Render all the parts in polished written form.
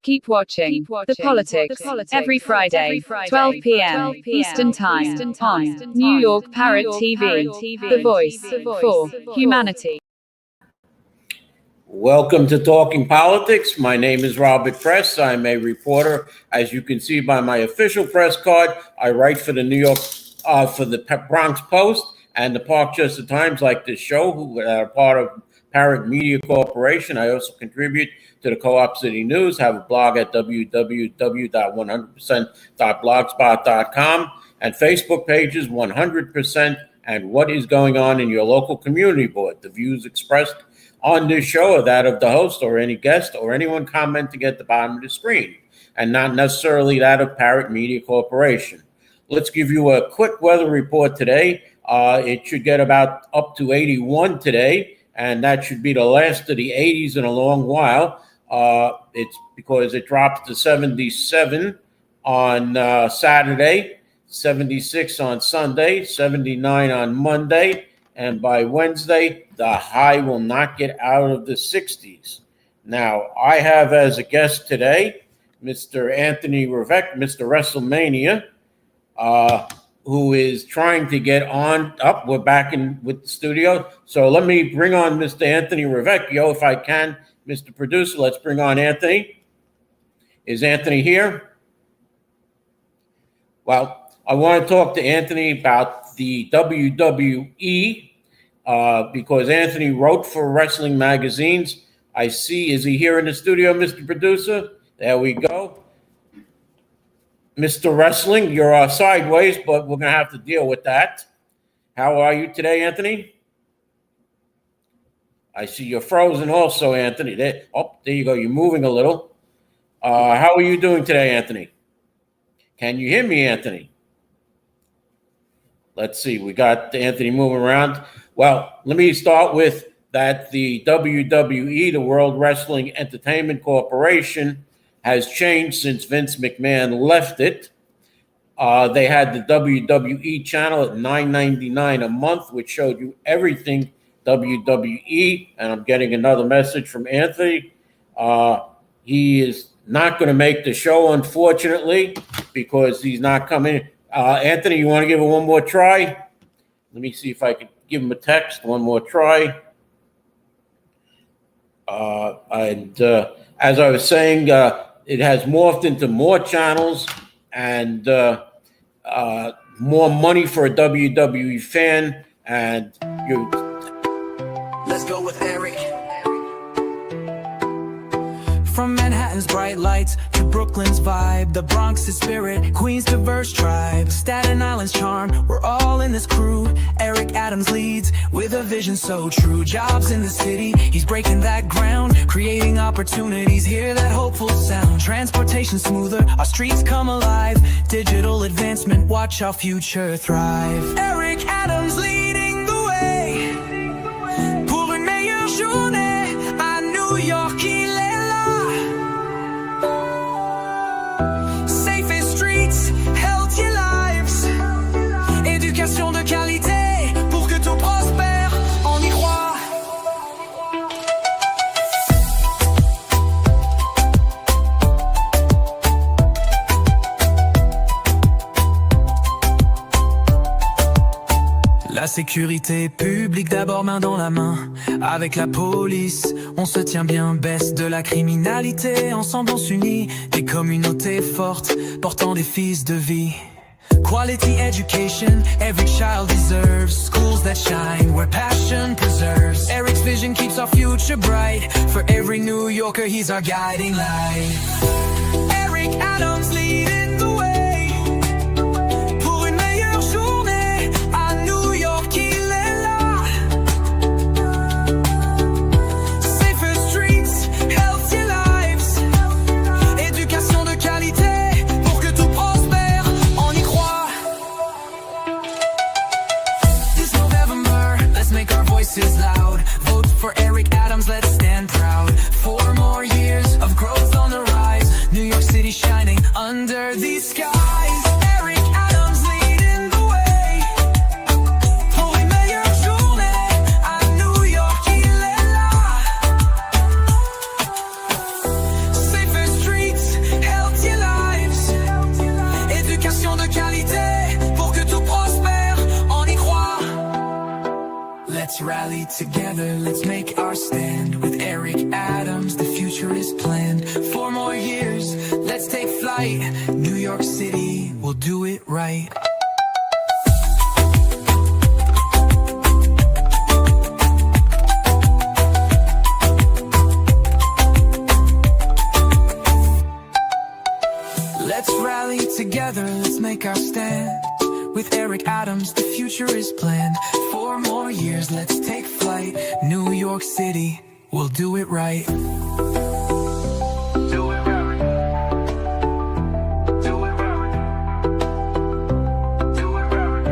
Keep watching The Politics every Friday, 12 p.m. Eastern Time on New York Parrot TV, the voice for humanity. Welcome to Talking Politics. My name is Robert Press. I'm a reporter. As you can see by my official press card, I write for the for the Bronx Post and the Parkchester Times, like this show, who are part of Parrot Media Corporation. I also contribute to the Co-op City News, have a blog at www.100%.blogspot.com, and Facebook pages 100% and What is Going On in Your Local Community Board. The views expressed on this show are that of the host or any guest or anyone commenting at the bottom of the screen, and not necessarily that of Parrot Media Corporation. Let's give you a quick weather report today. It should get about up to 81 today, and that should be the last of the 80s in a long while. It's because it drops to 77 on Saturday, 76 on Sunday, 79 on Monday, and by Wednesday, the high will not get out of the 60s. Now, I have as a guest today, Mr. Anthony Revec, Mr. WrestleMania, who is trying to get on up. We're back in with the studio. So let me bring on Mr. Anthony Revecchio, if I can. Mr. Producer, let's bring on Anthony. Is Anthony here? Well, I want to talk to Anthony about the WWE because Anthony wrote for wrestling magazines. I see, is he here in the studio, Mr. Producer? There we go. Mr. Wrestling, you're sideways, but we're going to have to deal with that. How are you today, Anthony? I see you're frozen also, Anthony. There you go. You're moving a little. How are you doing today, Anthony? Can you hear me, Anthony? Let's see. We got Anthony moving around. Well, let me start with that the WWE, the World Wrestling Entertainment Corporation, has changed since Vince McMahon left it. They had the WWE channel at $9.99 a month, which showed you everything WWE, and I'm getting another message from Anthony. He is not going to make the show, unfortunately, because he's not coming. Anthony, you want to give it one more try? Let me see if I can give him a text. One more try. As I was saying, it has morphed into more channels and more money for a WWE fan. And you. Let's go with Eric. From Manhattan's bright lights to Brooklyn's vibe, the Bronx's spirit, Queens' diverse tribe, Staten Island's charm, we're all in this crew. Eric Adams leads with a vision so true. Jobs in the city, he's breaking that ground, creating opportunities, hear that hopeful sound. Transportation smoother, our streets come alive, digital advancement, watch our future thrive. Eric Adams leading the way pour une meilleure journée à New York. De qualité pour que tout prospère, on y croit. La sécurité publique d'abord main dans la main. Avec la police, on se tient bien, baisse de la criminalité. Ensemble on s'unit, des communautés fortes, portant des fils de vie. Quality education, every child deserves. Schools that shine, where passion preserves. Eric's vision keeps our future bright. For every New Yorker, he's our guiding light. Eric Adams leading the way pour une meilleure journée à New York, il est là. Safer streets, healthy lives. Éducation de qualité pour que tout prospère, on y croit. This November, let's make our voices loud. Vote for Eric Adams, let's stand proud. 4 more years of growth on the rise. New York City shining under these skies. Eric Adams leading the way pour une meilleure journée à New York, il est là. Safer streets, Let's rally together, let's make our stand. With Eric Adams, the future is planned. 4 more years, let's take flight. New York City will do it right. Let's rally together, let's make our stand. With Eric Adams, the future is planned. 4 more years, let's take flight. New York City will do it right. Do it right. Do it right. Do it right.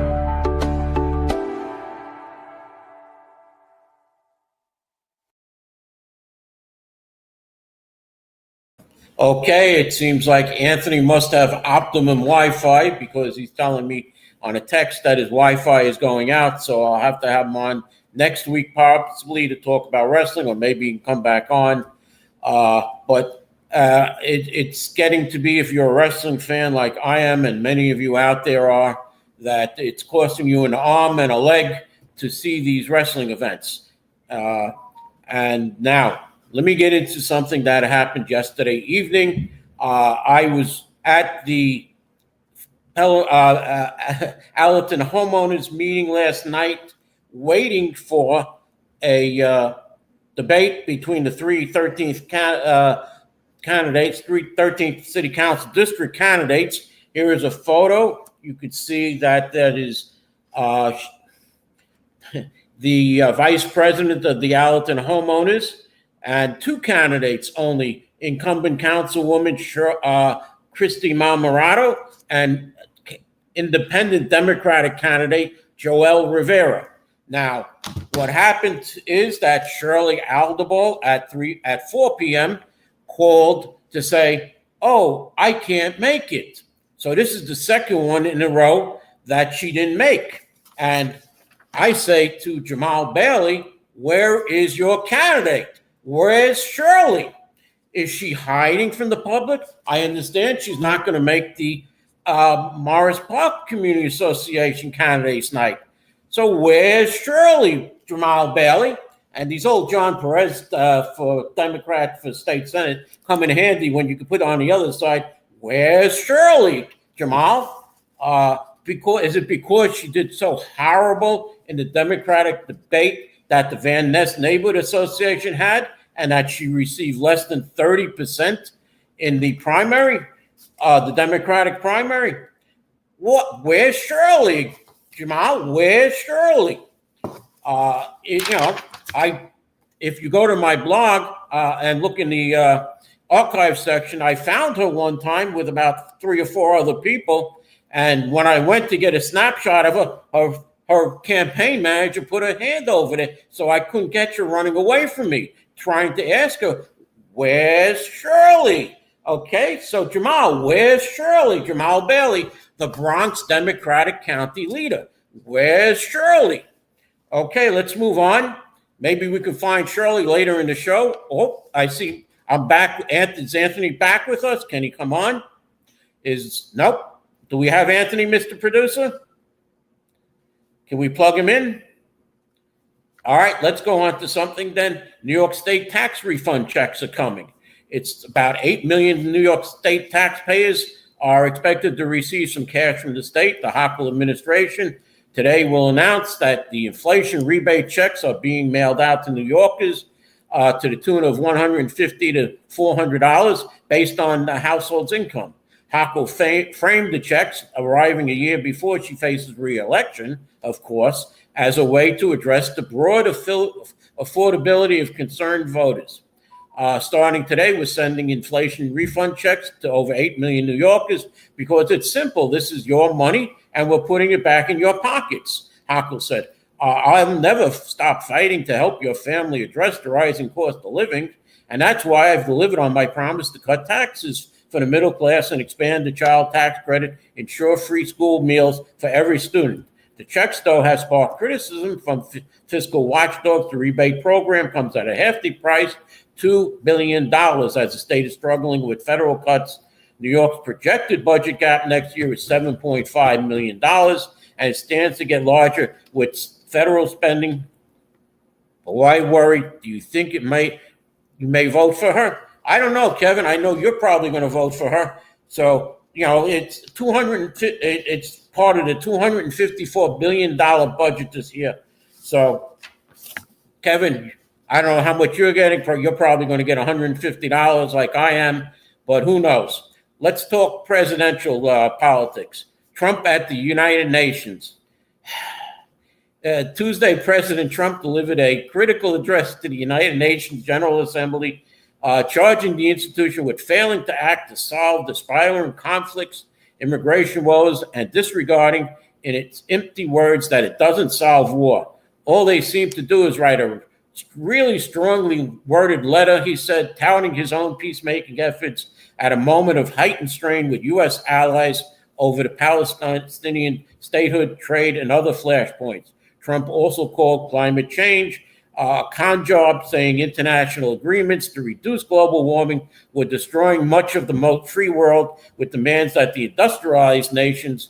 Okay, it seems like Anthony must have optimum Wi-Fi because he's telling me on a text that his Wi-Fi is going out, so I'll have to have him on next week possibly to talk about wrestling, or maybe he can come back on. But it's getting to be, if you're a wrestling fan like I am and many of you out there are, that it's costing you an arm and a leg to see these wrestling events. And now, let me get into something that happened yesterday evening. I was at the Allerton homeowners meeting last night, waiting for a debate between the 13th candidates, 13th city council district candidates. Here is a photo. You could see that is the vice president of the Allerton homeowners, and 2 candidates only: incumbent councilwoman Christy Malmorato and independent Democratic candidate Joel Rivera. Now, what happened is that Shirley Aldebol at 4 p.m. called to say, "Oh, I can't make it." So this is the second one in a row that she didn't make. And I say to Jamal Bailey, where is your candidate? Where's Shirley? Is she hiding from the public? I understand she's not going to make the Morris Park Community Association candidates night. So where's Shirley, Jamal Bailey? And these old John Perez for Democrat for state senate come in handy when you can put on the other side, where's Shirley, Jamal? Is it because she did so horrible in the Democratic debate that the Van Ness Neighborhood Association had, and that she received less than 30% in the primary, the Democratic primary? What? Where's Shirley, Jamal? Where's Shirley? If you go to my blog and look in the archive section, I found her one time with about 3 or 4 other people, and when I went to get a snapshot of her campaign manager put her hand over there, so I couldn't catch her running away from me, trying to ask her, where's Shirley? Okay, so Jamal, where's Shirley? Jamal Bailey, the Bronx Democratic County leader. Where's Shirley? Okay, let's move on. Maybe we can find Shirley later in the show. Oh, I see. I'm back. Is Anthony back with us? Can he come on? Nope. Do we have Anthony, Mr. Producer? Can we plug him in? All right, let's go on to something then. New York State tax refund checks are coming. It's about 8 million New York State taxpayers are expected to receive some cash from the state. The Hochul administration today will announce that the inflation rebate checks are being mailed out to New Yorkers to the tune of $150 to $400 based on the household's income. Hochul framed the checks, arriving a year before she faces re-election, of course, as a way to address the broad affordability of concerned voters. Starting today, we're sending inflation refund checks to over 8 million New Yorkers because it's simple. This is your money, and we're putting it back in your pockets, Hochul said. I'll never stop fighting to help your family address the rising cost of living, and that's why I've delivered on my promise to cut taxes for the middle class and expand the child tax credit, ensure free school meals for every student. The checks, though, has sparked criticism from fiscal watchdogs. The rebate program comes at a hefty price, $2 billion, as the state is struggling with federal cuts. New York's projected budget gap next year is $7.5 million, and it stands to get larger with federal spending But why worry? Do you think you may vote for her? I don't know, Kevin. I know you're probably going to vote for her. So, it's it's part of the $254 billion budget this year. So, Kevin, I don't know how much you're getting. You're probably going to get $150 like I am, but who knows? Let's talk presidential politics. Trump at the United Nations. Tuesday, President Trump delivered a critical address to the United Nations General Assembly, charging the institution with failing to act to solve the spiraling conflicts, immigration woes, and disregarding, in its empty words, that it doesn't solve war. All they seem to do is write a really strongly worded letter, he said, touting his own peacemaking efforts at a moment of heightened strain with U.S. allies over the Palestinian statehood, trade, and other flashpoints. Trump also called climate change a con job, saying international agreements to reduce global warming were destroying much of the free world, with demands that the industrialized nations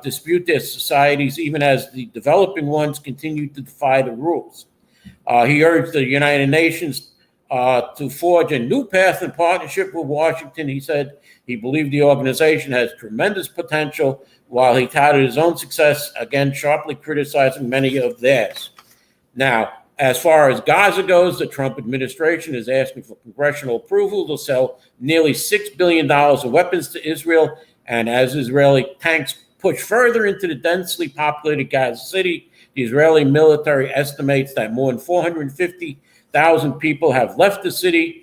dispute their societies, even as the developing ones continue to defy the rules. He urged the United Nations to forge a new path in partnership with Washington. He said he believed the organization has tremendous potential, while he touted his own success, again sharply criticizing many of theirs. Now, as far as Gaza goes, the Trump administration is asking for congressional approval to sell nearly $6 billion of weapons to Israel. And as Israeli tanks push further into the densely populated Gaza City, the Israeli military estimates that more than 450,000 people have left the city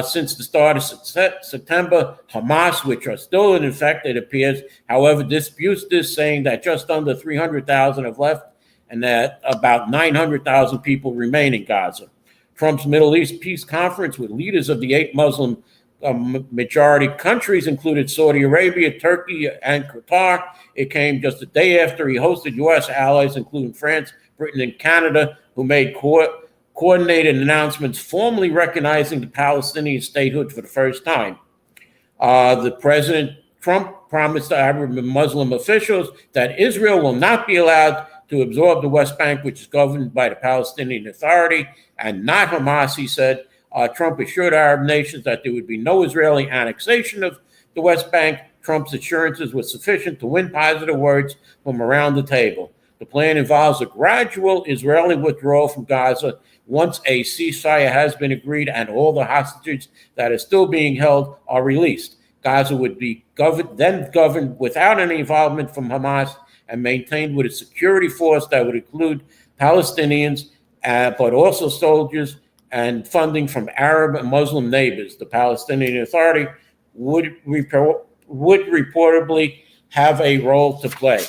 since the start of September. Hamas, which are still in effect, it appears, however, disputes this, saying that just under 300,000 have left and that about 900,000 people remain in Gaza. Trump's Middle East Peace Conference with leaders of the 8 Muslim majority countries included Saudi Arabia, Turkey, and Qatar. It came just a day after he hosted U.S. allies, including France, Britain, and Canada, who made coordinated announcements formally recognizing the Palestinian statehood for the first time. The President Trump promised to Arab and Muslim officials that Israel will not be allowed to absorb the West Bank, which is governed by the Palestinian Authority, and not Hamas, he said. Trump assured Arab nations that there would be no Israeli annexation of the West Bank. Trump's assurances were sufficient to win positive words from around the table. The plan involves a gradual Israeli withdrawal from Gaza once a ceasefire has been agreed and all the hostages that are still being held are released. Gaza would be governed without any involvement from Hamas and maintained with a security force that would include Palestinians, but also soldiers and funding from Arab and Muslim neighbors. The Palestinian Authority would reportedly have a role to play.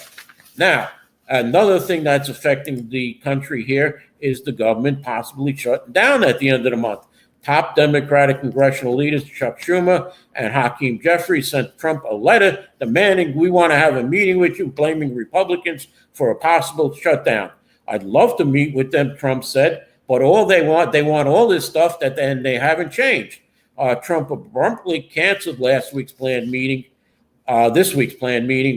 Now, another thing that's affecting the country here is the government possibly shutting down at the end of the month. Top Democratic congressional leaders Chuck Schumer and Hakeem Jeffries sent Trump a letter demanding, "We want to have a meeting with you," blaming Republicans for a possible shutdown. "I'd love to meet with them," Trump said, "but all they want all this stuff that then they haven't changed." Trump abruptly canceled this week's planned meeting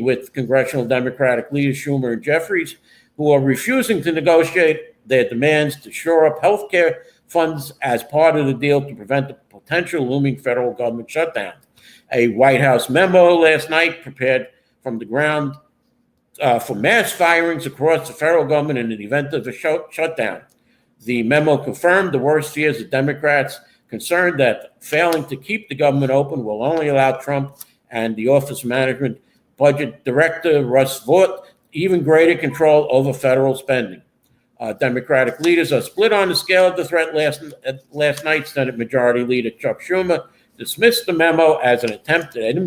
with congressional Democratic leaders Schumer and Jeffries, who are refusing to negotiate their demands to shore up health care funds as part of the deal to prevent the potential looming federal government shutdown. A White House memo last night prepared from the ground for mass firings across the federal government in the event of a shutdown. The memo confirmed the worst fears of Democrats, concerned that failing to keep the government open will only allow Trump and the Office of Management Budget Director Russ Vought even greater control over federal spending. Democratic leaders are split on the scale of the threat. Last night, Senate Majority Leader Chuck Schumer dismissed the memo as an attempt at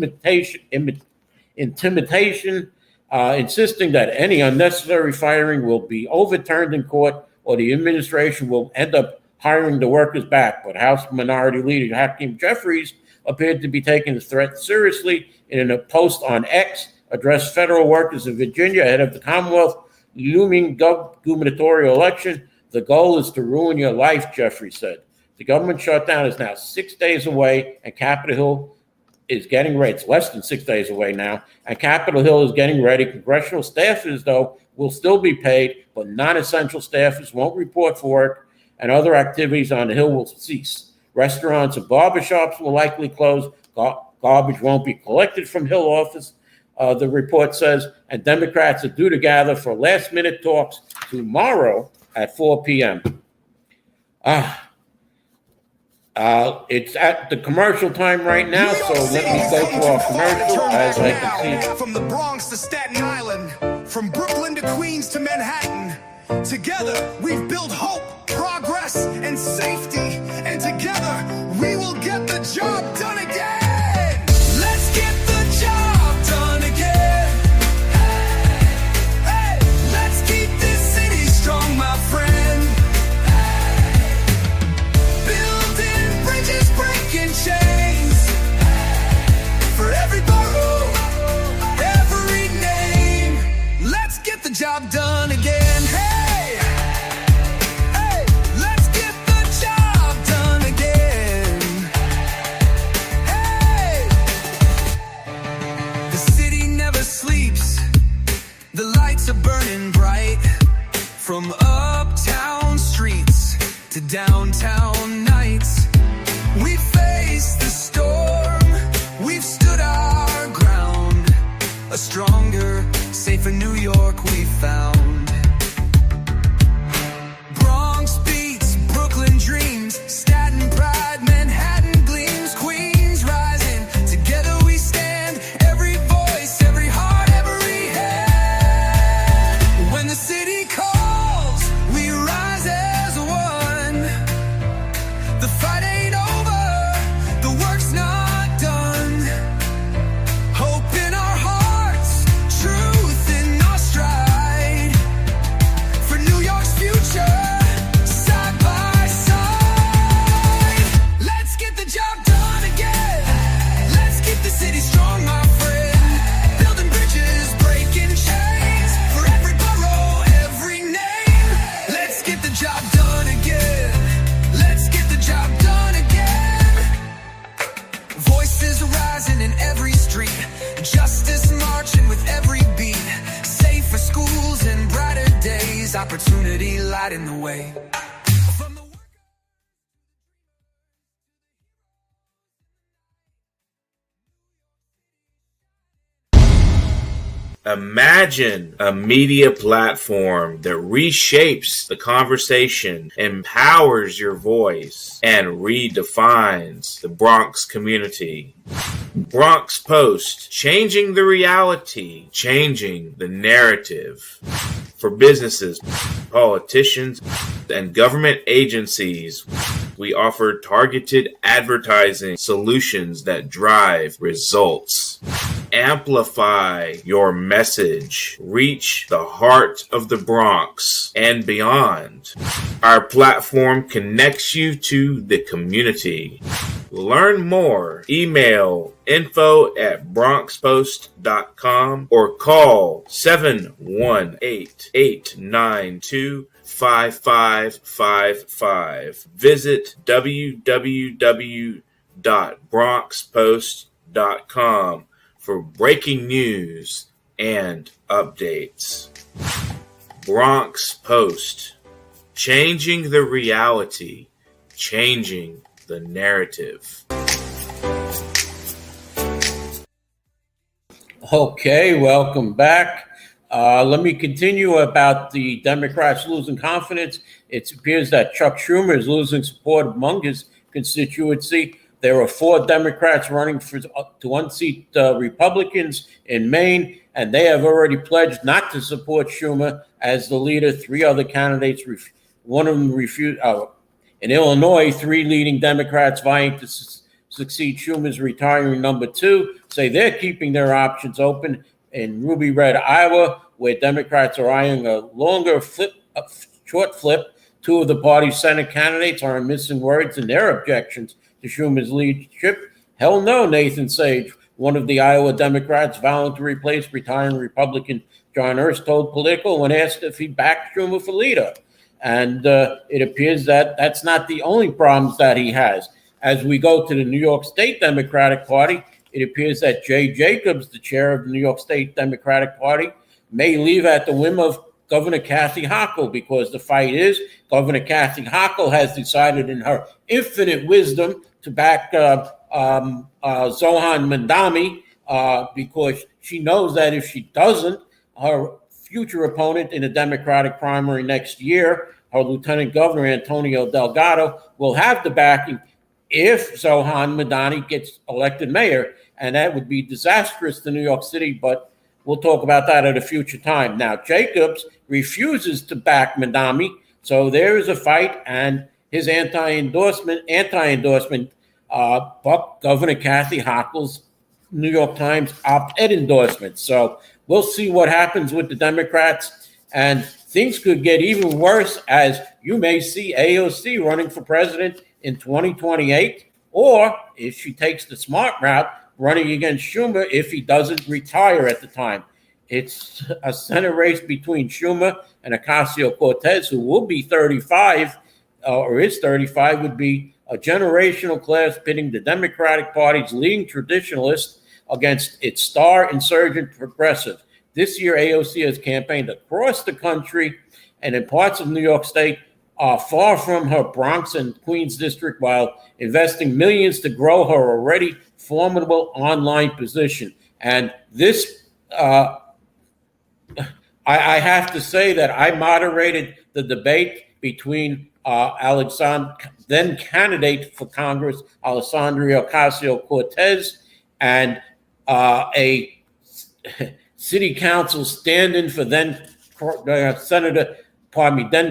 intimidation, insisting that any unnecessary firing will be overturned in court or the administration will end up hiring the workers back. But House Minority Leader Hakeem Jeffries appeared to be taking the threat seriously. In a post on X, addressed federal workers in Virginia ahead of the Commonwealth looming gubernatorial election. "The goal is to ruin your life," Jeffries said. The government shutdown is now 6 days away, and Capitol Hill is getting ready. It's less than 6 days away now, and Capitol Hill is getting ready. Congressional staffers, though, will still be paid, but non-essential staffers won't report for work, and other activities on the Hill will cease. Restaurants and barbershops will likely close. Garbage won't be collected from Hill office, the report says, and Democrats are due to gather for last-minute talks tomorrow at 4 p.m. It's at the commercial time right now, so let me go to our commercial as I can see. From the Bronx to Staten Island, from Brooklyn to Queens to Manhattan, together we've built hope, progress, and safety, and together we will get the job done again. Let's get the job done again. Hey, hey, let's keep this city strong, my friend. Hey, building bridges, breaking chains. For every borough, every name. Let's get the job done again. Hey, hey, let's get the job done again. Hey, the city never sleeps. The lights are burning bright. From uptown streets to downtown nights, we face the storm. We've stood our ground. A stronger, safer New York we found. Bronx beats, Brooklyn dreams, Staten pride, Manhattan gleams, Queens rising. Together we stand, every voice, every heart, every hand. When the city calls, we rise as one. The fight ain't over, the work's not done. Hope in our hearts, truth in our stride. For New York's future, side by side. Let's get the job done again. Let's keep the city strong, my friend. Building bridges, breaking chains. For every borough, every name. Let's get the job done again. Let's get the job done again. Voices rising in every street. Justice marching with every beat. Safer schools and brighter days. Opportunity lighting the way. From the Imagine a media platform that reshapes the conversation, empowers your voice, and redefines the Bronx community. Bronx Post, changing the reality, changing the narrative. For businesses, politicians, and government agencies, we offer targeted advertising solutions that drive results. Amplify your message. Reach the heart of the Bronx and beyond. Our platform connects you to the community. Learn more. Email info@bronxpost.com or call 718-892-5555. Visit www.bronxpost.com for breaking news and updates. Bronx Post, changing the reality, changing the narrative. Okay, welcome back. Let me continue about the Democrats losing confidence. It appears that Chuck Schumer is losing support among his constituency. There are 4 Democrats running to unseat Republicans in Maine, and they have already pledged not to support Schumer as the leader. 3 other candidates, one of them refused. In Illinois, 3 leading Democrats vying to succeed Schumer's retiring number 2 say they're keeping their options open. In Ruby Red, Iowa, where Democrats are eyeing a short flip, 2 of the party's Senate candidates are missing words in their objections to Schumer's leadership. Hell no, Nathan Sage, one of the Iowa Democrats vowing to replace retiring Republican John Erst, told Politico when asked if he backed Schumer for leader. And it appears that that's not the only problems that he has. As we go to the New York State Democratic Party, it appears that Jay Jacobs, the chair of the New York State Democratic Party, may leave at the whim of Governor Kathy Hochul, because the fight is Governor Kathy Hochul has decided in her infinite wisdom to back Zohan Mandami because she knows that if she doesn't, her future opponent in the Democratic primary next year, her Lieutenant Governor Antonio Delgado, will have the backing if Zohan Mandani gets elected mayor, and that would be disastrous to New York City, but we'll talk about that at a future time. Now, Jacobs refuses to back Mandami, so there is a fight, and his anti-endorsement, but Governor Kathy Hochul's New York Times op-ed endorsement. So we'll see what happens with the Democrats, and things could get even worse as you may see AOC running for president in 2028, or if she takes the smart route, running against Schumer if he doesn't retire at the time. It's a Senate race between Schumer and Ocasio-Cortez, who will be 35, or is 35, would be a generational clash pitting the Democratic Party's leading traditionalist against its star insurgent progressive. This year, AOC has campaigned across the country and in parts of New York State, far from her Bronx and Queens district, while investing millions to grow her already formidable online position. And this, I have to say that I moderated the debate between then candidate for Congress, Alessandria Ocasio-Cortez, and a city council stand-in for then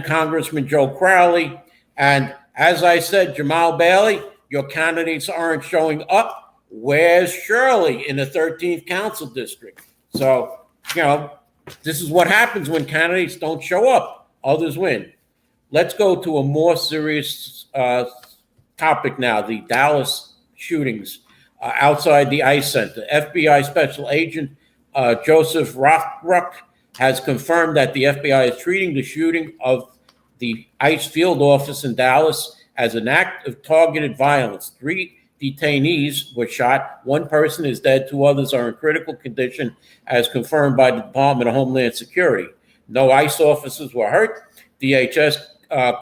Congressman Joe Crowley. And as I said, Jamal Bailey, your candidates aren't showing up. Where's Shirley in the 13th council district? So, this is what happens when candidates don't show up. Others win. Let's go to a more serious topic now, the Dallas shootings outside the ICE Center. FBI Special Agent Joseph Rothruck has confirmed that the FBI is treating the shooting of the ICE field office in Dallas as an act of targeted violence. 3 detainees were shot. 1 person is dead. 2 others are in critical condition, as confirmed by the Department of Homeland Security. No ICE officers were hurt. DHS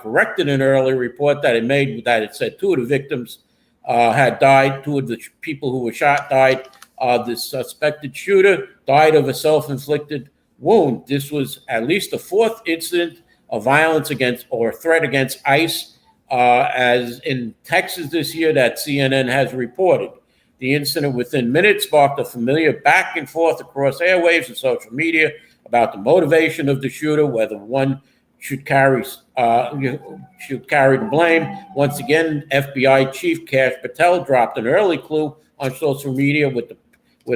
corrected an earlier report that it said 2 of the victims had died. 2 of the people who were shot died. The suspected shooter died of a self-inflicted wound. This was at least the 4th incident of violence against or threat against ICE, as in Texas this year, that CNN has reported. The incident within minutes sparked a familiar back and forth across airwaves and social media about the motivation of the shooter, whether one should carry the blame. Once again, FBI Chief Kash Patel dropped an early clue on social media with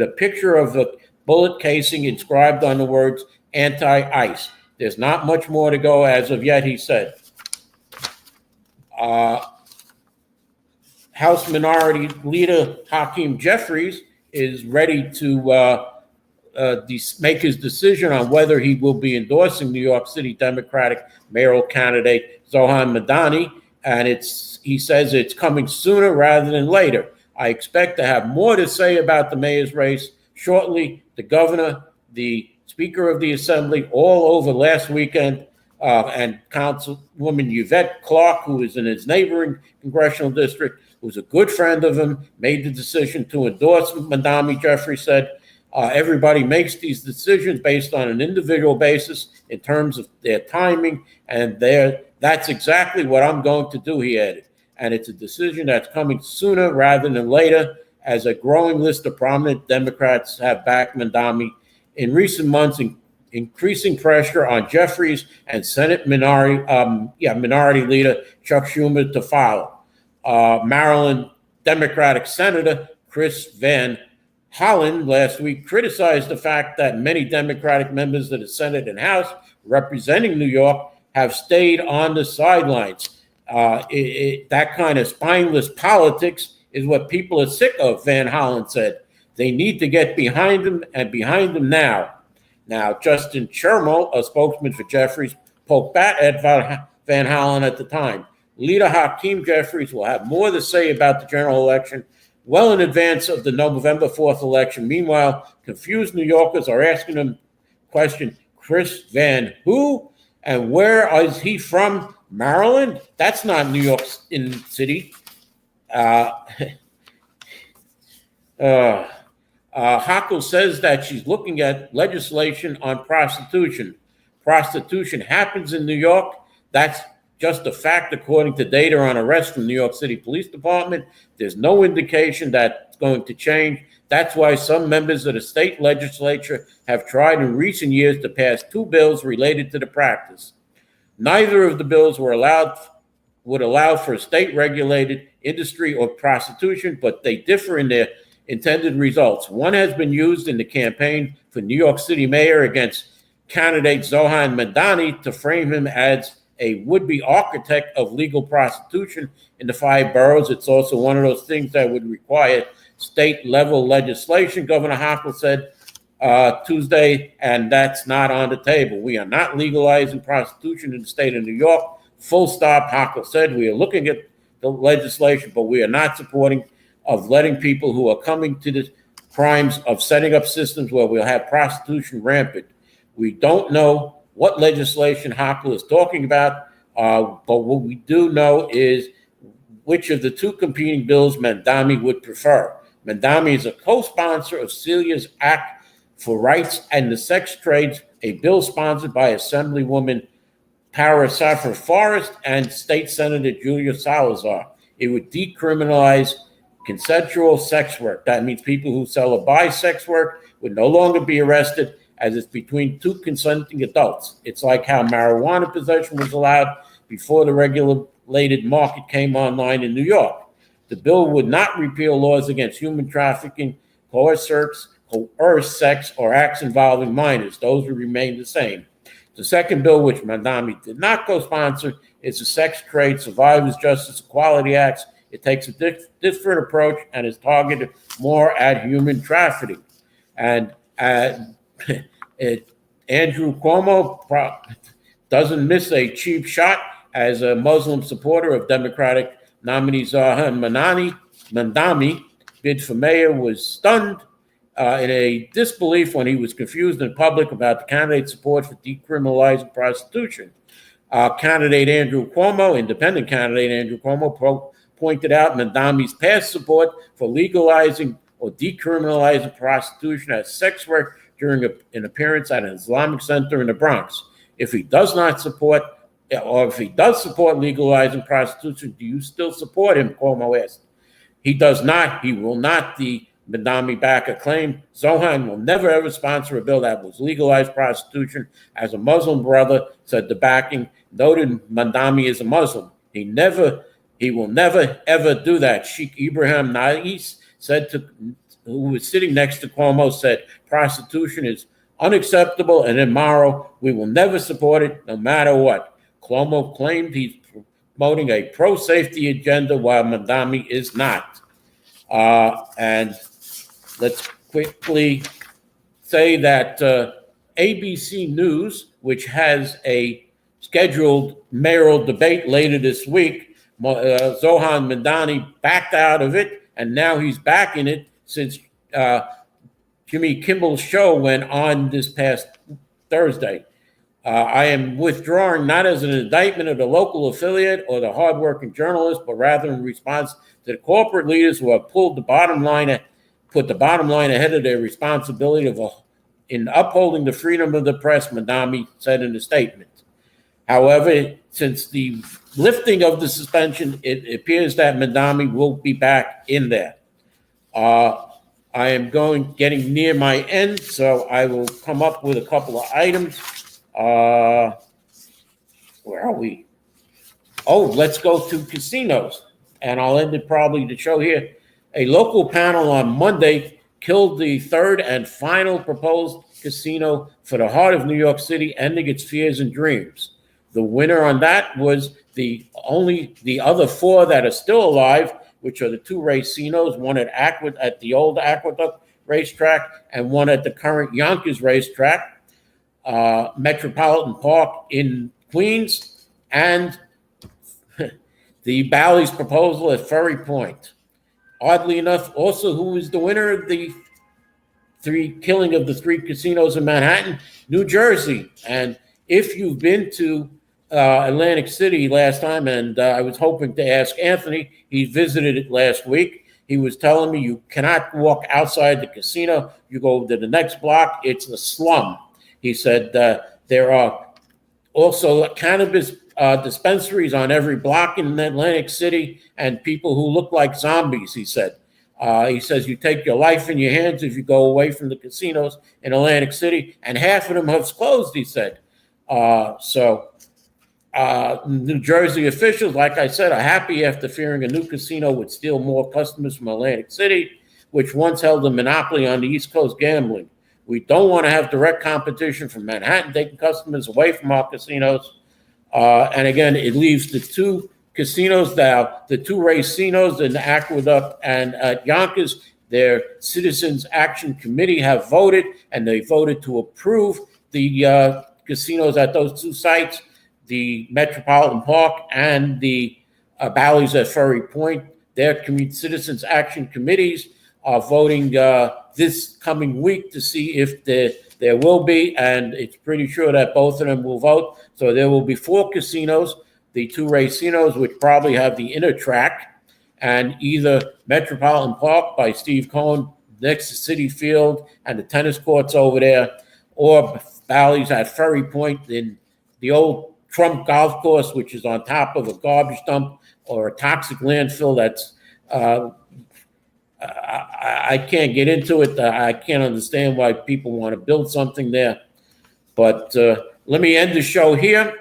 a picture of the bullet casing inscribed on the words anti-ICE. There's not much more to go as of yet, he said. House Minority Leader Hakeem Jeffries is ready to make his decision on whether he will be endorsing New York City Democratic mayoral candidate Zohan Mandani, and he says it's coming sooner rather than later. I expect to have more to say about the mayor's race shortly. The governor, the Speaker of the Assembly, all over last weekend, and Councilwoman Yvette Clarke, who is in his neighboring congressional district, who's a good friend of him, made the decision to endorse Mandami. Jeffrey said, everybody makes these decisions based on an individual basis in terms of their timing, and that's exactly what I'm going to do, he added. And it's a decision that's coming sooner rather than later, as a growing list of prominent Democrats have backed Mandami in recent months, increasing pressure on Jeffries and Senate Minority Leader Chuck Schumer to follow. Maryland Democratic Senator Chris Van Hollen last week criticized the fact that many Democratic members of the Senate and House representing New York have stayed on the sidelines. That kind of spineless politics is what people are sick of, Van Hollen said. They need to get behind him, and behind him now. Now, Justin Chermel, a spokesman for Jeffries, poked back at Van Hollen at the time. Leader Hakeem Jeffries will have more to say about the general election well in advance of the November 4th election. Meanwhile, confused New Yorkers are asking him question, Chris Van who? And where is he from? Maryland? That's not New York City. Hochul says that she's looking at legislation on prostitution. Prostitution happens in New York. That's just a fact according to data on arrests from New York City Police Department. There's no indication that it's going to change. That's why some members of the state legislature have tried in recent years to pass 2 bills related to the practice. Neither of the bills would allow for a state-regulated industry or prostitution, but they differ in their intended results. One has been used in the campaign for New York City mayor against candidate Zohan Madani to frame him as a would-be architect of legal prostitution in the 5 boroughs. It's also one of those things that would require state-level legislation, Governor Hochul said Tuesday, and that's not on the table. We are not legalizing prostitution in the state of New York. Full stop, Hochul said. We are looking at the legislation, but we are not supporting of letting people who are coming to the crimes of setting up systems where we'll have prostitution rampant. We don't know what legislation Hochul is talking about, but what we do know is which of the 2 competing bills Mandami would prefer. Mandami is a co-sponsor of Celia's Act for Rights and the Sex Trades, a bill sponsored by Assemblywoman Parrot Forrest and State Senator Julia Salazar. It would decriminalize consensual sex work. That means people who sell or buy sex work would no longer be arrested, as it's between 2 consenting adults. It's like how marijuana possession was allowed before the regulated market came online in New York. The bill would not repeal laws against human trafficking, coerced sex, or acts involving minors. Those would remain the same. The second bill, which Mandami did not co-sponsor, is the Sex Trade Survivors Justice Equality Act. It takes a different approach and is targeted more at human trafficking. And Andrew Cuomo doesn't miss a cheap shot as a Muslim supporter of Democratic nominee Zohan Mandami bid for mayor was stunned in a disbelief when he was confused in public about the candidate's support for decriminalizing prostitution. Independent candidate Andrew Cuomo pointed out Mandami's past support for legalizing or decriminalizing prostitution as sex work during an appearance at an Islamic center in the Bronx. If he does support legalizing prostitution, do you still support him? Cuomo asked. He does not. He will not. The Mandami backer claimed Zohan will never ever sponsor a bill that will legalize prostitution. As a Muslim brother, said the backing, noted Mandami is a Muslim. He will never ever do that. Sheikh Ibrahim Nais who was sitting next to Cuomo, said prostitution is unacceptable and immoral. We will never support it, no matter what. Cuomo claimed he's promoting a pro-safety agenda while Mandami is not. And let's quickly say that ABC News, which has a scheduled mayoral debate later this week, Zohan Mandani backed out of it, and now he's back in it since Jimmy Kimmel's show went on this past Thursday. I am withdrawing not as an indictment of the local affiliate or the hardworking journalists, but rather in response to the corporate leaders who have put the bottom line ahead of their responsibility in upholding the freedom of the press, Mandami said in a statement. However, since the lifting of the suspension, it appears that Mandami will be back in there. I am getting near my end, so I will come up with a couple of items. Where are we? Oh, let's go to casinos. And I'll end it probably the show here. A local panel on Monday killed the third and final proposed casino for the heart of New York City, ending its fears and dreams. The winner on that was the other 4 that are still alive, which are the 2 racinos, one at the old Aqueduct racetrack and one at the current Yonkers racetrack, Metropolitan Park in Queens, and the Bally's proposal at Ferry Point. Oddly enough, also, who was the winner of the killing of the 3 casinos in Manhattan, New Jersey. And if you've been to Atlantic City last time, and I was hoping to ask Anthony, he visited it last week. He was telling me you cannot walk outside the casino. You go to the next block, it's a slum. He said there are also cannabis dispensaries on every block in Atlantic City, and people who look like zombies, he said. He says you take your life in your hands if you go away from the casinos in Atlantic City, and half of them have closed, he said. New Jersey officials, like I said, are happy after fearing a new casino would steal more customers from Atlantic City, which once held a monopoly on the East Coast gambling. We don't want to have direct competition from Manhattan taking customers away from our casinos. And again, it leaves the 2 casinos now, the 2 racinos in the Aqueduct and at Yonkers. Their Citizens Action Committee have voted, and they voted to approve the casinos at those 2 sites, the Metropolitan Park and the Bally's at Ferry Point. Their Citizens Action Committees are voting this coming week to see if there will be, and it's pretty sure that both of them will vote. So there will be 4 casinos, the 2 racinos, which probably have the inner track, and either Metropolitan Park by Steve Cohen next to Citi Field and the tennis courts over there, or Bally's at Ferry Point in the old Trump golf course, which is on top of a garbage dump or a toxic landfill. That's I can't get into it. I can't understand why people want to build something there. But let me end the show here.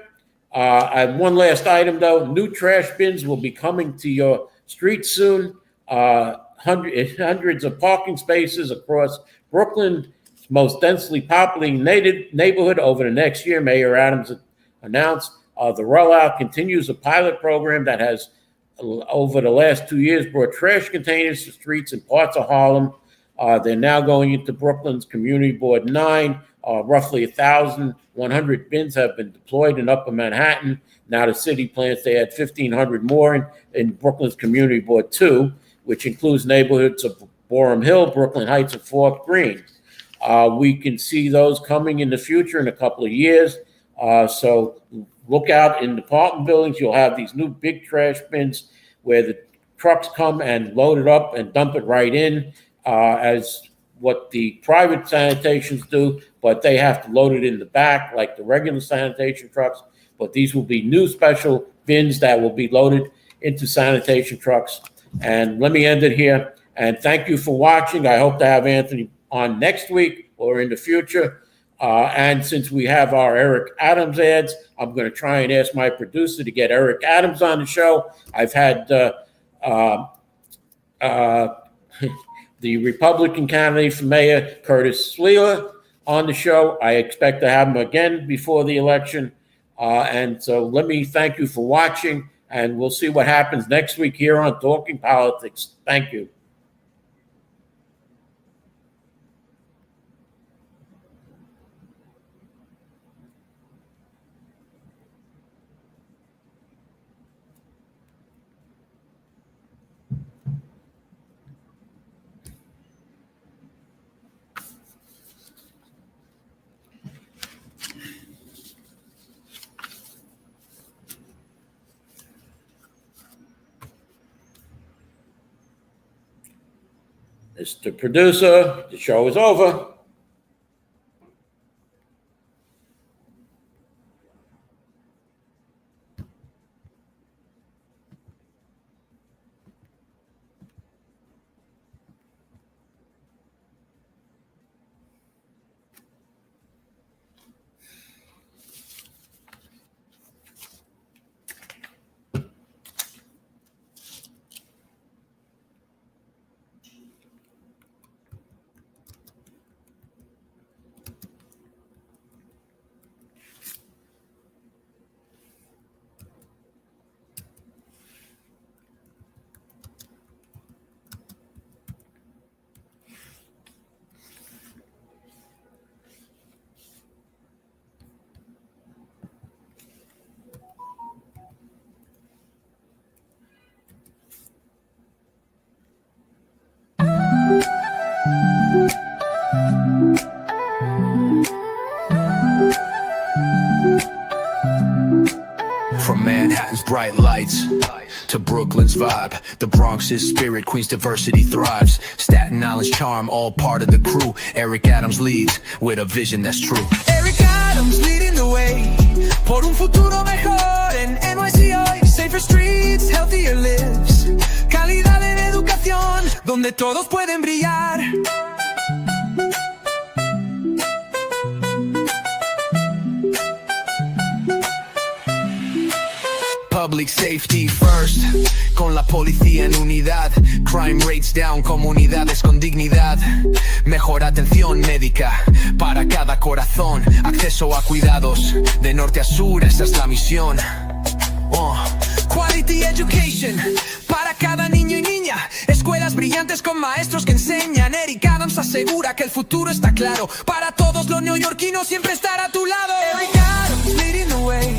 I have one last item, though. New trash bins will be coming to your street soon. Hundreds of parking spaces across Brooklyn's most densely populated neighborhood over the next year, Mayor Adams announced. The rollout continues a pilot program that has, over the last 2 years, brought trash containers to streets in parts of Harlem. They're now going into Brooklyn's Community Board 9. Roughly 1,100 bins have been deployed in Upper Manhattan. Now the city plans to add 1,500 more in Brooklyn's Community Board 2, which includes neighborhoods of Boerum Hill, Brooklyn Heights, and Fort Greene. We can see those coming in the future in a couple of years. So look out in the apartment buildings. You'll have these new big trash bins where the trucks come and load it up and dump it right in, as what the private sanitations do, but they have to load it in the back like the regular sanitation trucks. But these will be new special bins that will be loaded into sanitation trucks. And let me end it here. And thank you for watching. I hope to have Anthony on next week or in the future. And since we have our Eric Adams ads, I'm going to try and ask my producer to get Eric Adams on the show. I've had the Republican candidate for mayor, Curtis Sliwa, on the show. I expect to have him again before the election. And so let me thank you for watching, and we'll see what happens next week here on Talking Politics. Thank you. Mr. Producer, the show is over. Manhattan's bright lights to Brooklyn's vibe. The Bronx's spirit, Queens diversity thrives. Staten Island's charm, all part of the crew. Eric Adams leads with a vision that's true. Eric Adams leading the way por un futuro mejor en NYC hoy. Safer streets, healthier lives. Calidad en educación, donde todos pueden brillar. Public safety first, con la policía en unidad. Crime rates down, comunidades con dignidad. Mejor atención médica para cada corazón. Acceso a cuidados de norte a sur, esa es la misión. Quality education para cada niño y niña. Escuelas brillantes con maestros que enseñan. Eric Adams asegura que el futuro está claro. Para todos los neoyorquinos siempre estará a tu lado. Eric Adams leading the way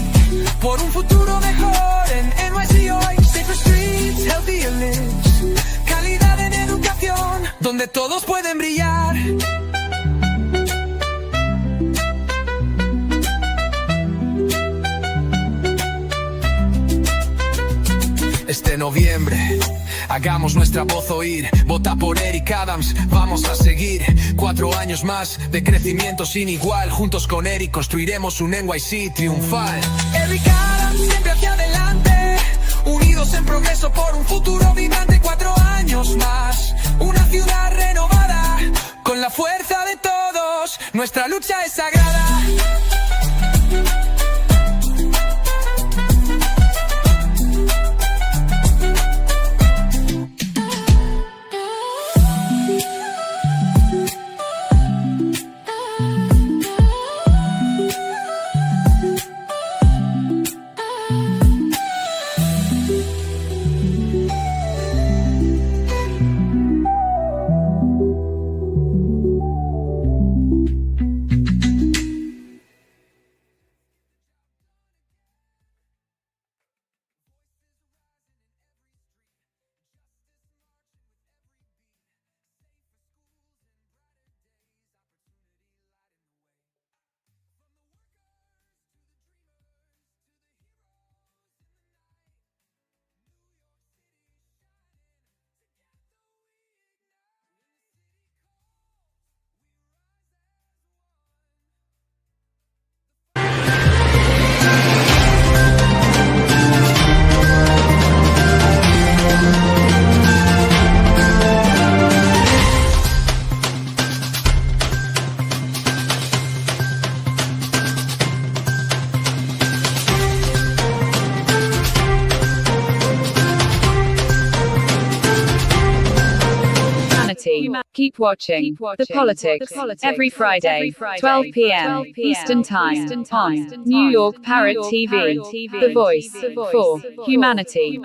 por un futuro mejor en NYC hoy. Safer streets, healthier lives. Calidad en educación, donde todos pueden brillar. Este noviembre hagamos nuestra voz oír. Vota por Eric Adams, vamos a seguir 4 años más de crecimiento sin igual. Juntos con Eric construiremos un NYC triunfal. Eric Adams siempre hacia adelante, unidos en progreso por un futuro vibrante. 4 años más, una ciudad renovada, con la fuerza de todos, nuestra lucha es sagrada. Keep watching The Politics every Friday, 12 p.m. Eastern Time on New York Parrot TV, the voice for humanity.